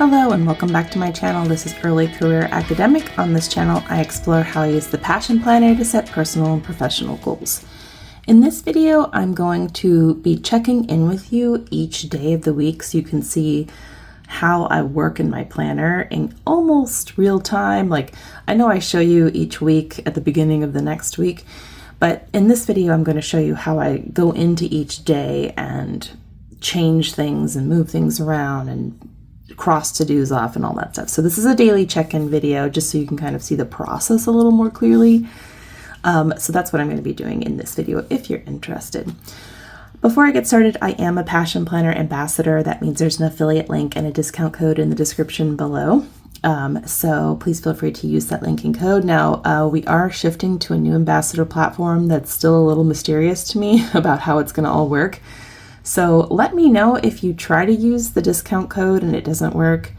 Hello and welcome back to my channel. This is Early Career Academic. On this channel, I explore how I use the Passion Planner to set personal and professional goals. In this video, I'm going to be checking in with you each day of the week so you can see how I work in my planner in almost real time. Like, I know I show you each week at the beginning of the next week, but in this video, I'm going to show you how I go into each day and change things and move things around and cross to-dos off and all that stuff. So this is a daily check-in video just so you can kind of see the process a little more clearly. So that's what I'm going to be doing in this video if you're interested. Before I get started, I am a Passion Planner ambassador. That means there's an affiliate link and a discount code in the description below. So please feel free to use that link and code. Now, we are shifting to a new ambassador platform that's still a little mysterious to me about how it's going to all work. So let me know if you try to use the discount code and it doesn't work.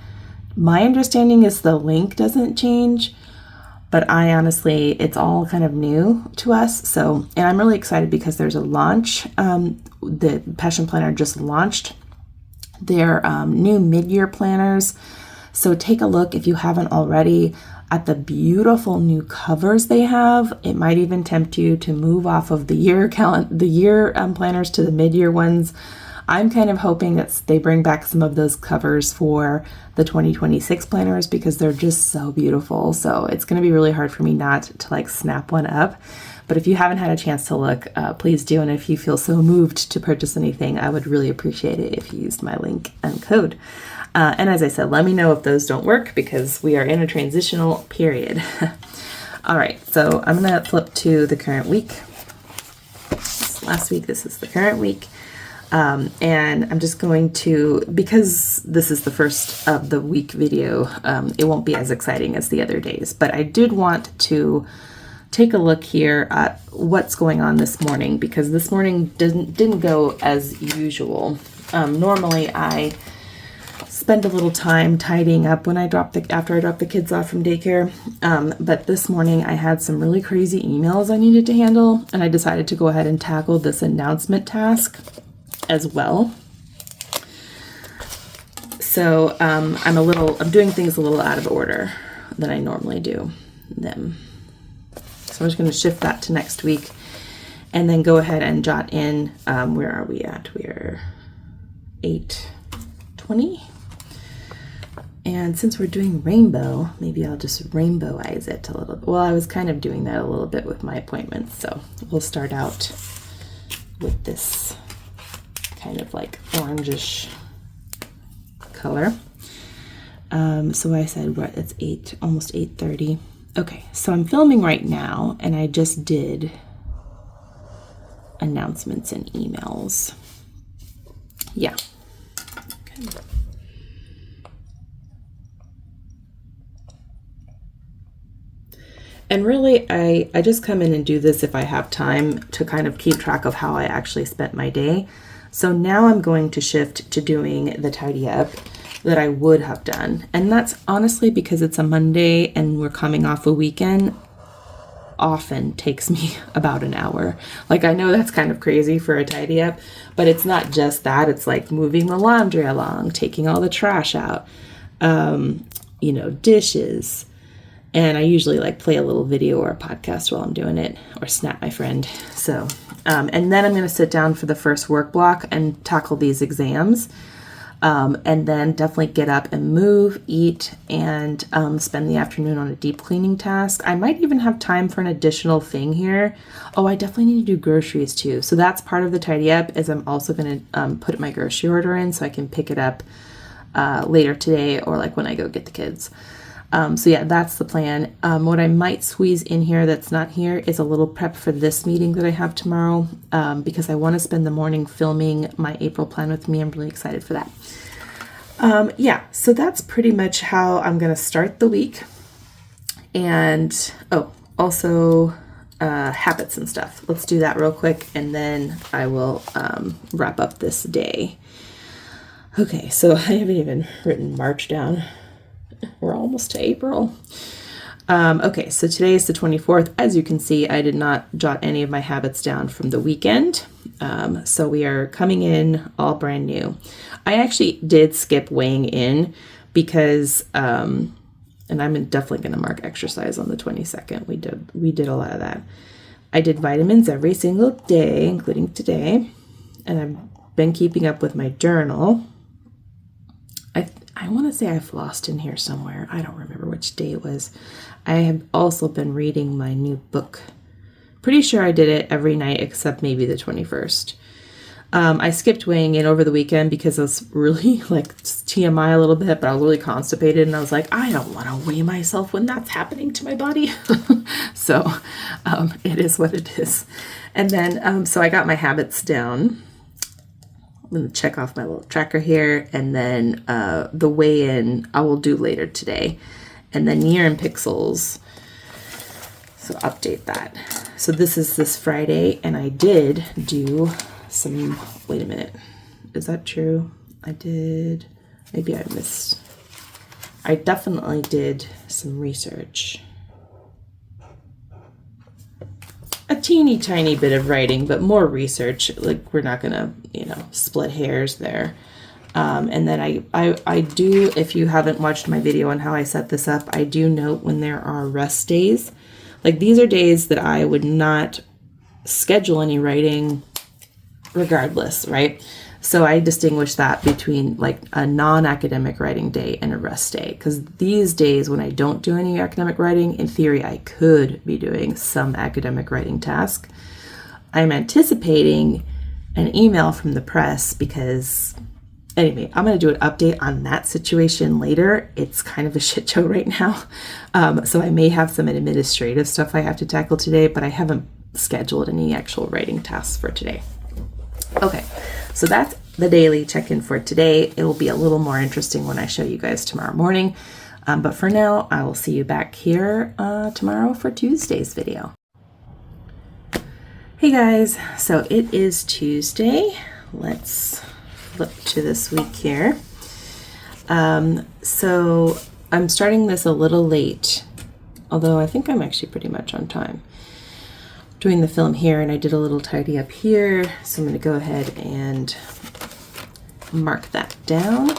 My understanding is the link doesn't change, but it's all kind of new to us. So, and I'm really excited because there's a launch. The Passion Planner just launched their new mid-year planners. So take a look if you haven't already at the beautiful new covers they have. It might even tempt you to move off of the year planners to the mid-year ones. I'm kind of hoping that they bring back some of those covers for the 2026 planners because they're just so beautiful. So it's going to be really hard for me not to snap one up. But if you haven't had a chance to look, please do. And if you feel so moved to purchase anything, I would really appreciate it if you used my link and code. And as I said, let me know if those don't work because we are in a transitional period. All right, so I'm going to flip to the current week. Last week, this is the current week. And I'm just going to, because this is the first of the week video, it won't be as exciting as the other days. But I did want to take a look here at what's going on this morning because this morning didn't go as usual. Normally, I spend a little time tidying up when after I drop the kids off from daycare. But this morning I had some really crazy emails I needed to handle, and I decided to go ahead and tackle this announcement task as well. So I'm doing things a little out of order than I normally do them. So I'm just going to shift that to next week and then go ahead and jot in, where are we at? We're 8:20. And since we're doing rainbow, maybe I'll just rainbowize it a little bit. Well, I was kind of doing that a little bit with my appointments. So we'll start out with this kind of like orangish color. So I said, it's almost 8:30. Okay, so I'm filming right now and I just did announcements and emails. Yeah. Okay. And really, I just come in and do this if I have time to kind of keep track of how I actually spent my day. So now I'm going to shift to doing the tidy up that I would have done. And that's honestly because it's a Monday and we're coming off a weekend, often takes me about an hour. Like, I know that's kind of crazy for a tidy up, but it's not just that. It's like moving the laundry along, taking all the trash out, dishes. And I usually play a little video or a podcast while I'm doing it, or snap my friend. So, and then I'm going to sit down for the first work block and tackle these exams. And then definitely get up and move, eat, and spend the afternoon on a deep cleaning task. I might even have time for an additional thing here. Oh, I definitely need to do groceries too. So that's part of the tidy up, is I'm also going to put my grocery order in so I can pick it up later today or when I go get the kids. So yeah, that's the plan. What I might squeeze in here that's not here is a little prep for this meeting that I have tomorrow, because I want to spend the morning filming my April plan with me. I'm really excited for that. Yeah, so that's pretty much how I'm going to start the week. And, also habits and stuff. Let's do that real quick, and then I will wrap up this day. Okay, so I haven't even written March down. We're almost to April. Okay, so today is the 24th. As you can see, I did not jot any of my habits down from the weekend. So we are coming in all brand new. I actually did skip weighing in because, and I'm definitely going to mark exercise on the 22nd. We did a lot of that. I did vitamins every single day, including today. And I've been keeping up with my journal. I want to say I flossed in here somewhere. I don't remember which day it was. I have also been reading my new book. Pretty sure I did it every night except maybe the 21st. I skipped weighing in over the weekend because I was really like TMI a little bit, but I was really constipated and I was like, I don't want to weigh myself when that's happening to my body. So it is what it is. And then, so I got my habits down. I'm going to check off my little tracker here, and then the weigh-in I will do later today. And then year in pixels, so update that. So this is this Friday, and I did do some, wait a minute, is that true? I did, maybe I missed, I definitely did some research. A teeny tiny bit of writing, but more research. Like, we're not gonna, split hairs there. And then I do, if you haven't watched my video on how I set this up, I do note when there are rest days. Like, these are days that I would not schedule any writing regardless, right? So I distinguish that between like a non-academic writing day and a rest day. Because these days when I don't do any academic writing, in theory, I could be doing some academic writing task. I'm anticipating an email from the press because, anyway, I'm going to do an update on that situation later. It's kind of a shit show right now. So I may have some administrative stuff I have to tackle today, but I haven't scheduled any actual writing tasks for today. Okay, so that's the daily check-in for today. It will be a little more interesting when I show you guys tomorrow morning. But for now, I will see you back here tomorrow for Tuesday's video. Hey guys, so it is Tuesday. Let's flip to this week here. So I'm starting this a little late, although I think I'm actually pretty much on time. Doing the film here, and I did a little tidy up here, so I'm going to go ahead and mark that down.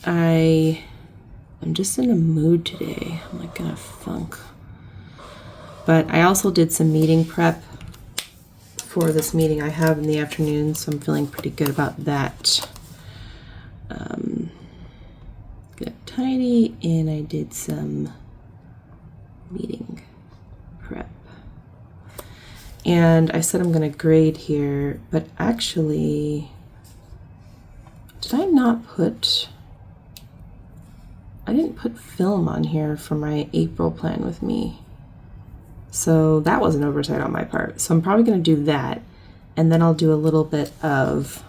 I'm just in a mood today. I'm like in a funk. But I also did some meeting prep for this meeting I have in the afternoon, so I'm feeling pretty good about that. Got tidy, and I did some meeting prep. And I said I'm going to grade here, but actually, did I not put, I didn't put film on here for my April plan with me. So that was an oversight on my part. So I'm probably going to do that, and then I'll do a little bit of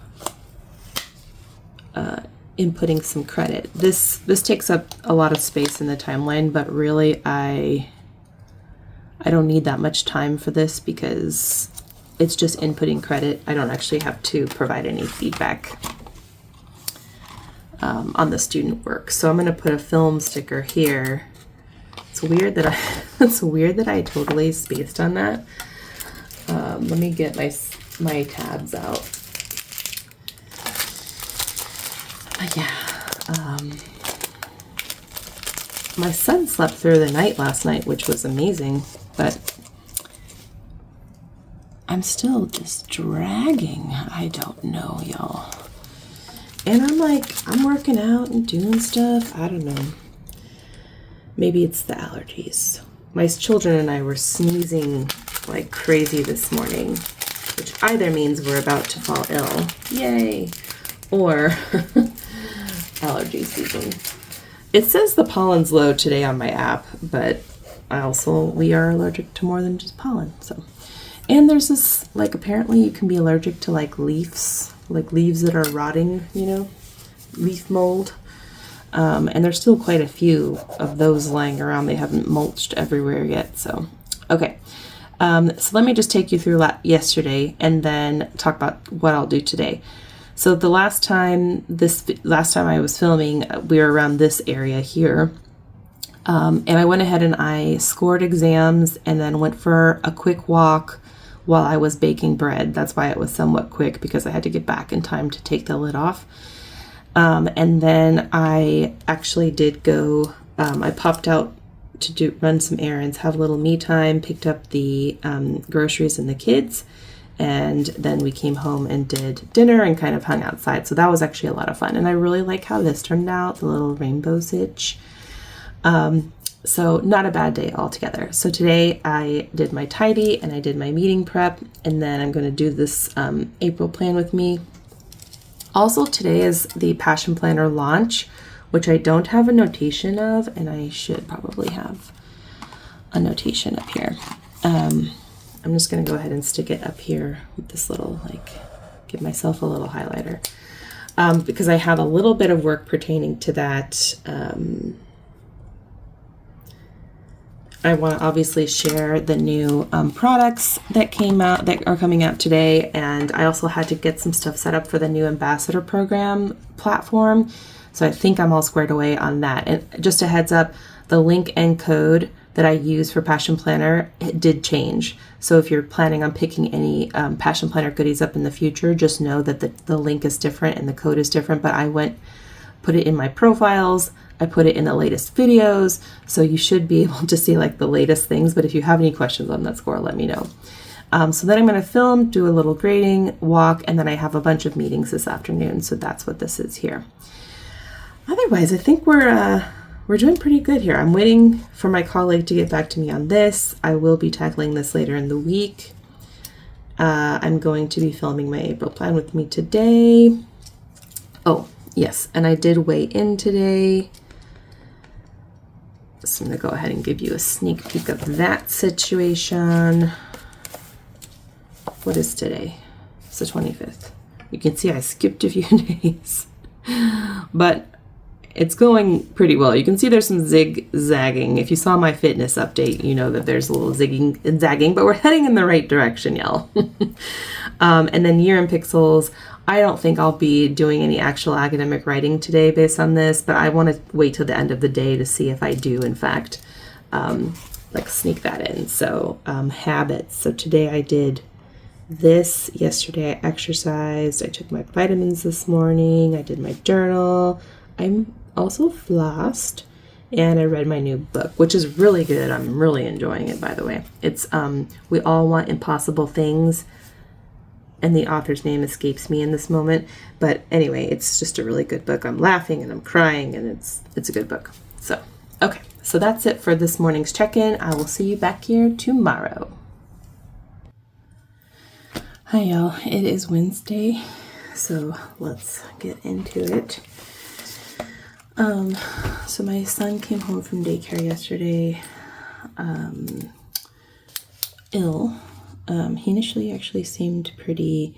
inputting some credit. This takes up a lot of space in the timeline, but really I don't need that much time for this because it's just inputting credit. I don't actually have to provide any feedback on the student work. So I'm going to put a film sticker here. It's weird that I totally spaced on that. Let me get my tabs out. Yeah. My son slept through the night last night, which was amazing, but I'm still just dragging. I don't know, y'all. And I'm working out and doing stuff. I don't know. Maybe it's the allergies. My children and I were sneezing like crazy this morning, which either means we're about to fall ill. Yay. Or allergy season. It says the pollen's low today on my app, but we are allergic to more than just pollen. So, and there's this, like, apparently you can be allergic to like leaves that are rotting, leaf mold. And there's still quite a few of those lying around. They haven't mulched everywhere yet. So, okay. So let me just take you through yesterday and then talk about what I'll do today. So the last time I was filming, we were around this area here. And I went ahead and I scored exams and then went for a quick walk while I was baking bread. That's why it was somewhat quick, because I had to get back in time to take the lid off. And then I actually did go, I popped out to run some errands, have a little me time, picked up the groceries and the kids, and then we came home and did dinner and kind of hung outside. So that was actually a lot of fun. And I really like how this turned out, the little rainbow sitch. So not a bad day altogether. So today I did my tidy and I did my meeting prep, and then I'm going to do this April plan with me. Also, today is the Passion Planner launch, which I don't have a notation of, and I should probably have a notation up here. I'm just going to go ahead and stick it up here with this little, give myself a little highlighter, because I have a little bit of work pertaining to that. I want to obviously share the new products that are coming out today, and I also had to get some stuff set up for the new ambassador program platform. So I think I'm all squared away on that. And just a heads up, the link and code that I use for Passion Planner, it did change. So if you're planning on picking any Passion Planner goodies up in the future, just know that the link is different and the code is different. But I put it in my profiles, I put it in the latest videos, so you should be able to see the latest things. But if you have any questions on that score, let me know. So then I'm going to film, do a little grading, walk, and then I have a bunch of meetings this afternoon. So that's what this is here. Otherwise, I think we're doing pretty good here. I'm waiting for my colleague to get back to me on this. I will be tackling this later in the week. I'm going to be filming my April plan with me today. Oh, yes, and I did weigh in today. So I'm going to go ahead and give you a sneak peek of that situation. What is today? It's the 25th. You can see I skipped a few days, but it's going pretty well. You can see there's some zigzagging. If you saw my fitness update, you know that there's a little zigging and zagging, but we're heading in the right direction, y'all. And then year in pixels. I don't think I'll be doing any actual academic writing today based on this, but I want to wait till the end of the day to see if I do, in fact, sneak that in. So habits. So today I did this. Yesterday I exercised. I took my vitamins this morning. I did my journal. I'm also flossed, and I read my new book, which is really good. I'm really enjoying it, by the way. It's We All Want Impossible Things, and the author's name escapes me in this moment. But anyway, it's just a really good book. I'm laughing and I'm crying, and it's a good book. So, okay. So that's it for this morning's check-in. I will see you back here tomorrow. Hi, y'all. It is Wednesday, so let's get into it. So my son came home from daycare yesterday, ill. He initially actually seemed pretty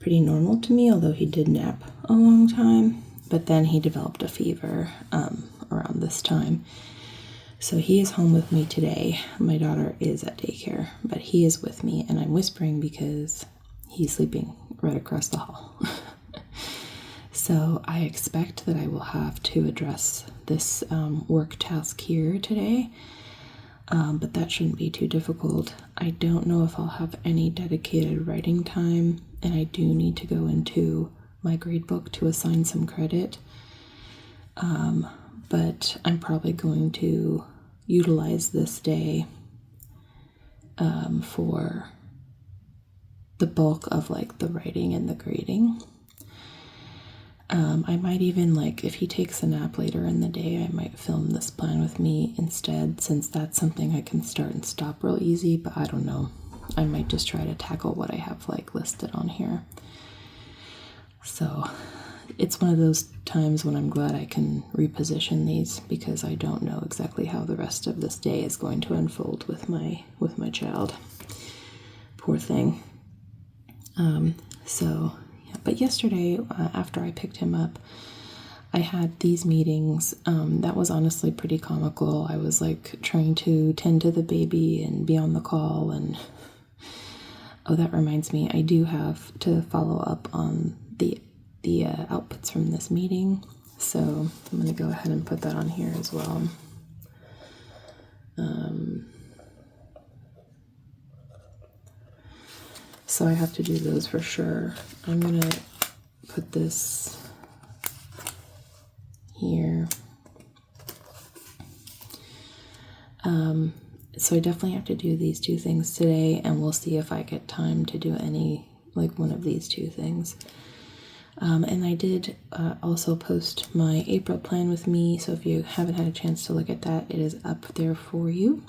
normal to me, although he did nap a long time, but then he developed a fever, around this time. So he is home with me today. My daughter is at daycare, but he is with me, and I'm whispering because he's sleeping right across the hall. So I expect that I will have to address this work task here today, but that shouldn't be too difficult. I don't know if I'll have any dedicated writing time, and I do need to go into my gradebook to assign some credit, but I'm probably going to utilize this day for the bulk of the writing and the grading. I might even, if he takes a nap later in the day, I might film this plan with me instead, since that's something I can start and stop real easy, but I don't know. I might just try to tackle what I have, listed on here. So it's one of those times when I'm glad I can reposition these, because I don't know exactly how the rest of this day is going to unfold with my child. Poor thing. But yesterday, after I picked him up, I had these meetings. That was honestly pretty comical. I was trying to tend to the baby and be on the call. And oh, that reminds me, I do have to follow up on the outputs from this meeting. So I'm going to go ahead and put that on here as well. So I have to do those for sure. I'm gonna put this here. So I definitely have to do these two things today, and we'll see if I get time to do any, like one of these two things. And I did also post my April plan with me, so if you haven't had a chance to look at that, it is up there for you.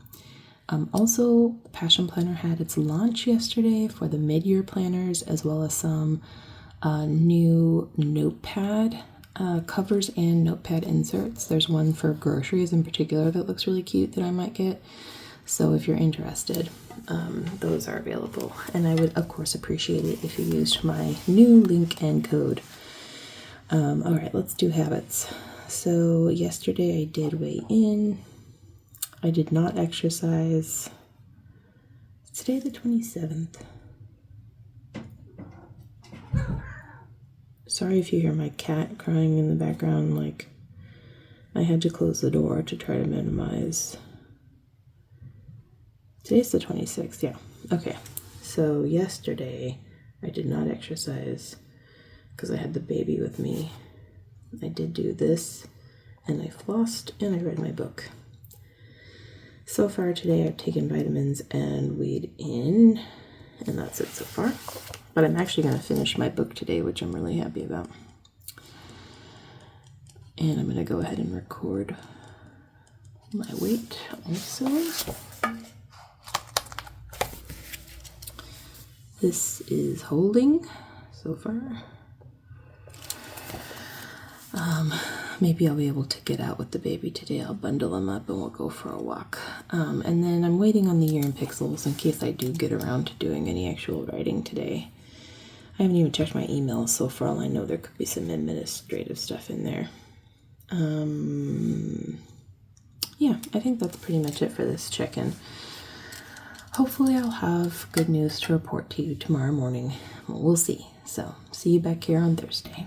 Also, Passion Planner had its launch yesterday for the mid-year planners, as well as some new notepad covers and notepad inserts. There's one for groceries in particular that looks really cute that I might get. So if you're interested, those are available. And I would, of course, appreciate it if you used my new link and code. All right, let's do habits. So yesterday I did weigh in. I did not exercise. It's today the 27th. Sorry if you hear my cat crying in the background. Like, I had to close the door to try to minimize. Today's the 26th, yeah. Okay, so yesterday I did not exercise because I had the baby with me. I did do this, and I flossed, and I read my book. So far today I've taken vitamins and weighed in, and that's it so far. But I'm actually going to finish my book today, which I'm really happy about. And I'm going to go ahead and record my weight also. This is holding so far. Maybe I'll be able to get out with the baby today. I'll bundle him up and we'll go for a walk. And then I'm waiting on the year in pixels in case I do get around to doing any actual writing today. I haven't even checked my email, so for all I know, there could be some administrative stuff in there. Yeah, I think that's pretty much it for this check-in. Hopefully I'll have good news to report to you tomorrow morning. Well, we'll see. So, see you back here on Thursday.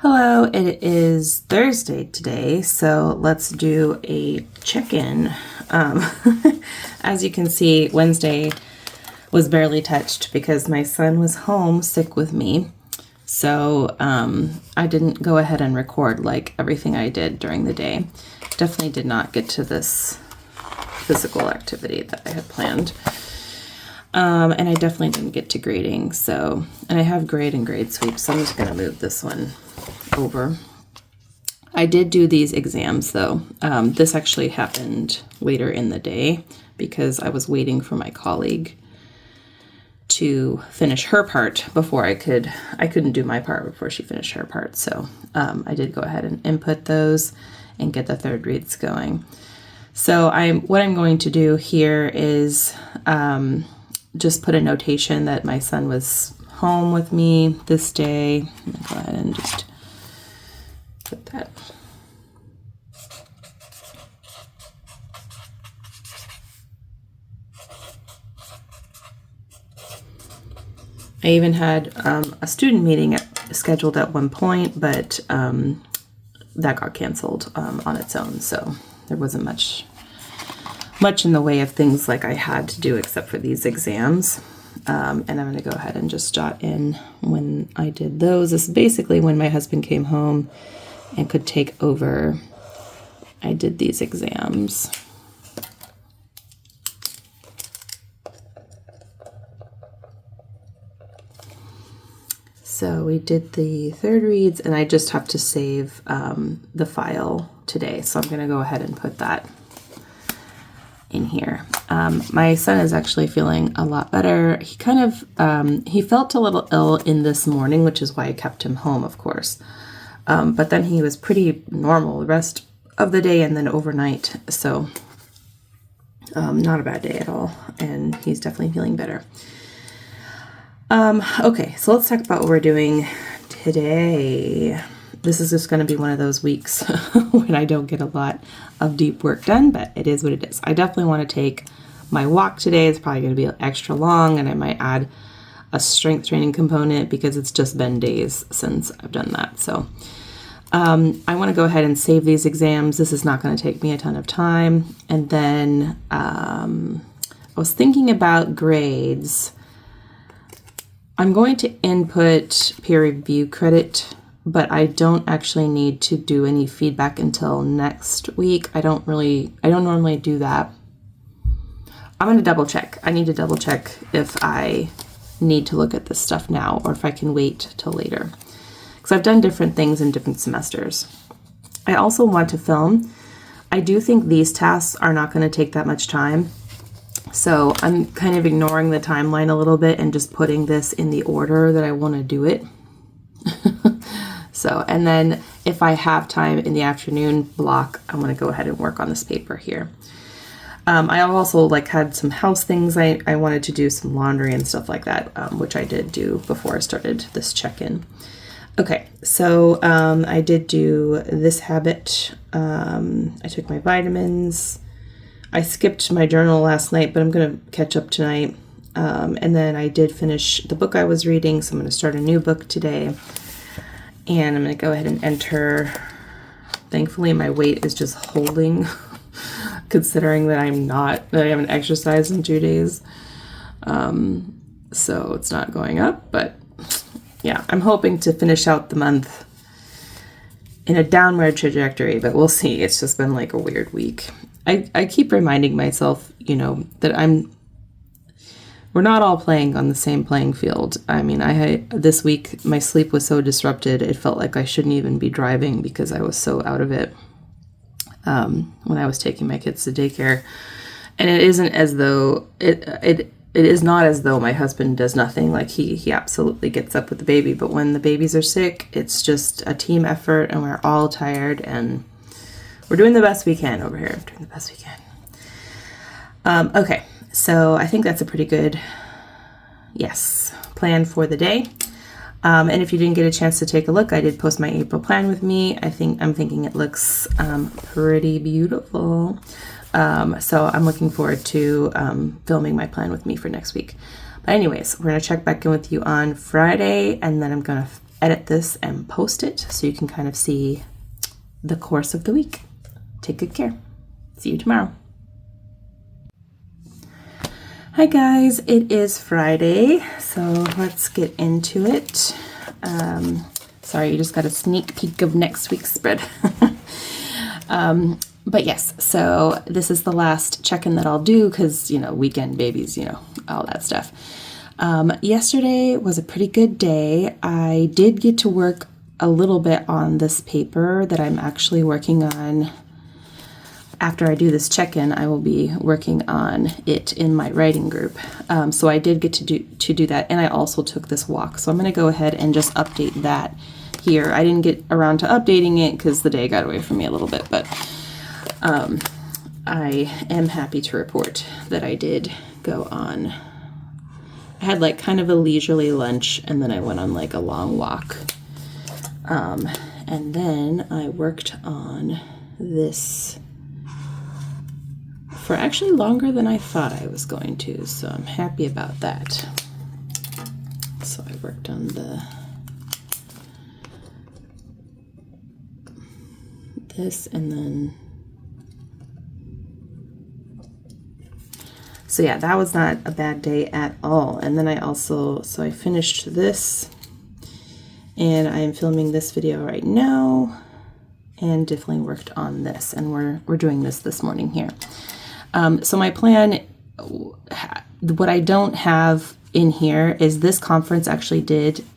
Hello, it is Thursday today, so let's do a check-in. As you can see, Wednesday was barely touched because my son was home sick with me. So I didn't go ahead and record like everything I did during the day. Definitely did not get to this physical activity that I had planned. And I definitely didn't get to grading. So, and I have grade and grade sweep, so I'm just going to move this one over. I did do these exams though. This actually happened later in the day because I was waiting for my colleague to finish her part before I couldn't do my part before she finished her part. So I did go ahead and input those and get the third reads going. So what I'm going to do here is just put a notation that my son was home with me this day. I'm gonna go ahead and just put that. I even had a student meeting scheduled at one point, but that got canceled on its own. So there wasn't much in the way of things like I had to do except for these exams. And I'm going to go ahead and just jot in when I did those. This is basically when my husband came home and could take over. I did these exams. So we did the third reads, and I just have to save the file today. So I'm going to go ahead and put that in here. My son is actually feeling a lot better. He kind of, he felt a little ill in this morning, which is why I kept him home, of course. But then he was pretty normal the rest of the day and then overnight. So not a bad day at all. And he's definitely feeling better. Okay, so let's talk about what we're doing today. This is just going to be one of those weeks when I don't get a lot of deep work done, but it is what it is. I definitely want to take my walk today. It's probably going to be extra long, and I might add a strength training component because it's just been days since I've done that. So I want to go ahead and save these exams. This is not going to take me a ton of time. And then I was thinking about grades. I'm going to input peer review credit, but I don't actually need to do any feedback until next week. I don't normally do that. I'm going to double check. I need to double check if I need to look at this stuff now or if I can wait till later. Because I've done different things in different semesters. I also want to film. I do think these tasks are not going to take that much time. So I'm kind of ignoring the timeline a little bit and just putting this in the order that I want to do it. So, and then if I have time in the afternoon block, I'm going to go ahead and work on this paper here. I also had some house things I wanted to do, some laundry and stuff like that, which I did do before I started this check-in. Okay, so I did do this habit. I took my vitamins. I skipped my journal last night, but I'm going to catch up tonight. And then I did finish the book I was reading, so I'm going to start a new book today. And I'm going to go ahead and enter. Thankfully, my weight is just holding, considering that I haven't exercised in 2 days. So it's not going up, but yeah, I'm hoping to finish out the month in a downward trajectory, but we'll see. It's just been a weird week. I keep reminding myself, that we're not all playing on the same playing field. I mean, this week, my sleep was so disrupted, it felt like I shouldn't even be driving because I was so out of it when I was taking my kids to daycare. And it isn't as though, it is not as though my husband does nothing. He absolutely gets up with the baby. But when the babies are sick, it's just a team effort and we're all tired and we're doing the best we can over here. Doing the best we can. Okay, so I think that's a pretty good, plan for the day. And if you didn't get a chance to take a look, I did post my April plan with me. I'm thinking it looks pretty beautiful. So I'm looking forward to filming my plan with me for next week. But anyways, we're going to check back in with you on Friday, and then I'm going to edit this and post it so you can kind of see the course of the week. Take good care. See you tomorrow. Hi guys, it is Friday, so let's get into it. Sorry, you just got a sneak peek of next week's spread. But yes, so this is the last check-in that I'll do because, weekend babies, all that stuff. Yesterday was a pretty good day. I did get to work a little bit on this paper that I'm actually working on. After I do this check-in, I will be working on it in my writing group. So I did get to do that, and I also took this walk. So I'm going to go ahead and just update that here. I didn't get around to updating it because the day got away from me a little bit, but I am happy to report that I did go on. I had kind of a leisurely lunch, and then I went on a long walk. And then I worked on this for actually longer than I thought I was going to, so I'm happy about that. So I worked on this, and then so yeah, that was not a bad day at all. And then I finished this, and I am filming this video right now, and definitely worked on this, and we're doing this morning here. So my plan, what I don't have in here is this conference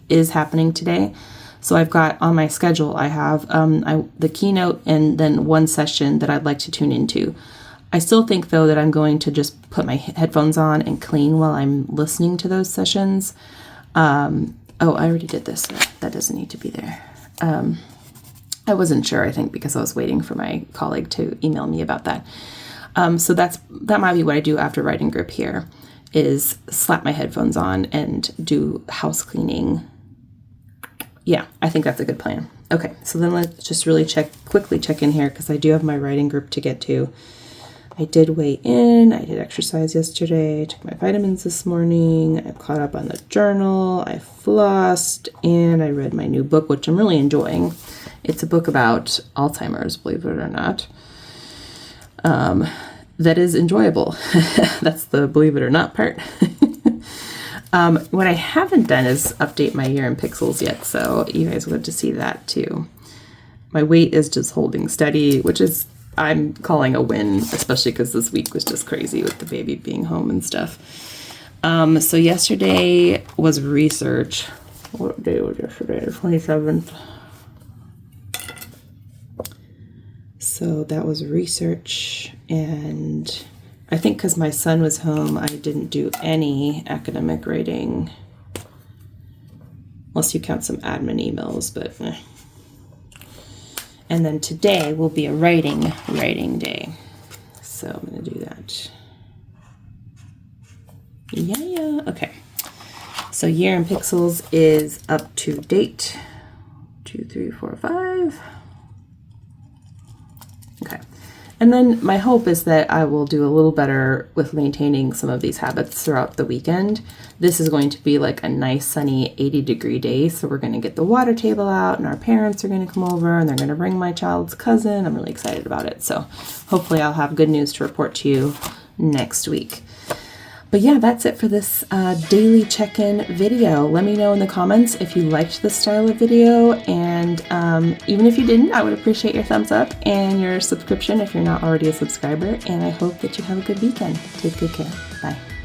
is happening today. So I've got on my schedule, I have the keynote and then one session that I'd like to tune into. I still think though that I'm going to just put my headphones on and clean while I'm listening to those sessions. I already did this. That doesn't need to be there. I wasn't sure, I think, because I was waiting for my colleague to email me about that. So that might be what I do after writing group here, is slap my headphones on and do house cleaning. Yeah, I think that's a good plan. Okay, so then let's just really quickly check in here because I do have my writing group to get to. I did weigh in, I did exercise yesterday, I took my vitamins this morning, I caught up on the journal, I flossed, and I read my new book, which I'm really enjoying. It's a book about Alzheimer's, believe it or not. that is enjoyable. That's the believe it or not part. What I haven't done is update my year in pixels yet, so you guys will get to see that too. My weight is just holding steady, which is, I'm calling a win, especially because this week was just crazy with the baby being home and stuff. So yesterday was research. What day was yesterday? The 27th. So that was research, and I think because my son was home, I didn't do any academic writing, unless you count some admin emails, but And then today will be a writing day. So I'm going to do that. Yeah. Okay. So year in pixels is up to date. 2, 3, 4, 5. Okay. And then my hope is that I will do a little better with maintaining some of these habits throughout the weekend. This is going to be like a nice sunny 80-degree day, so we're going to get the water table out and our parents are going to come over and they're going to bring my child's cousin. I'm really excited about it. So hopefully I'll have good news to report to you next week. But yeah, that's it for this daily check-in video. Let me know in the comments if you liked this style of video, and even if you didn't, I would appreciate your thumbs up and your subscription if you're not already a subscriber, and I hope that you have a good weekend. Take good care. Bye.